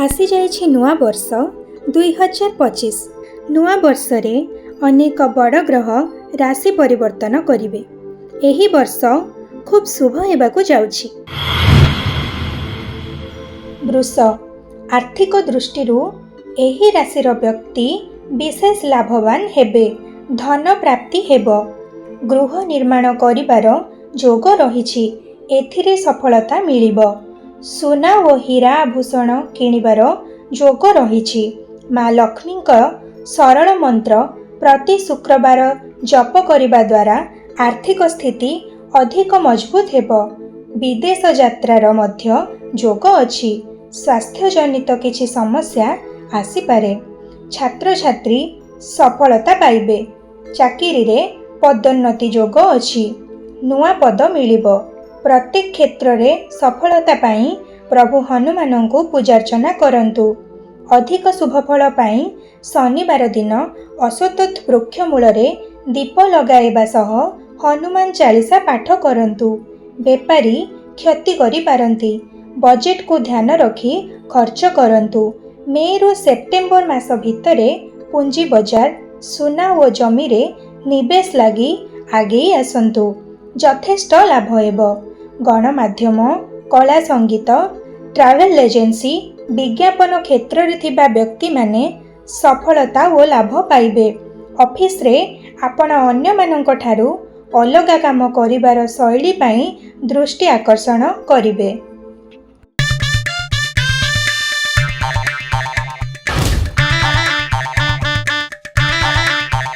आसी जाइछि नुआ वर्ष 2025। नुआ वर्ष रे अनेक बड़ ग्रह राशि परिवर्तन करिवे। एही वर्ष खूब शुभ हेबाकु जाउछि। वृष, आर्थिक दृष्टिरू एही राशिर व्यक्ति विशेष लाभवान हेबे। धन प्राप्ति हेबो। गृह निर्माण करिबार जोग रहिछि। एथिरे सफलता मिलिबो। सुना और हीरा आभूषण किणिबार जोग रहिछि। माँ लक्ष्मीक सरल मंत्र प्रति शुक्रवार जप करिबा द्वारा आर्थिक स्थिति अधिक मजबूत हेबो। विदेश यात्रार मध्य जोग अछि। स्वास्थ्य जनित किछि समस्या आसीपारे। छात्र छात्री सफलता पाइबे। चाकिरी रे पदोन्नति जोग अछि। नुआ पद मिलिबो। प्रत्येक क्षेत्र रे सफलता पाई प्रभु हनुमान को पूजार्चना करंतु। अधिक शुभफल पाई शनिवार दिन अश्वत्थ वृक्ष मूलरे दीप लगाइबा सह हनुमान चालीसा पाठ करंतु। बेपारी क्षति करि पारंती। बजेट को ध्यान रखी खर्च करंतु। मे रु सेप्टेम्बर मास भितरे पूंजी बजार सुना और जमी रे निवेश लगी आगे आसंतु। यथेष्ट लाभ हेबो। गणमाध्यम, कला संगीत, ट्रैवल एजेंसी, विज्ञापन क्षेत्र रे थिबा व्यक्ति माने सफलता और लाभ पाइबे। ऑफिस रे आपण अन्य मानक ठारू अलगा काम करिबार शैली पाई दृष्टि आकर्षण करिबे।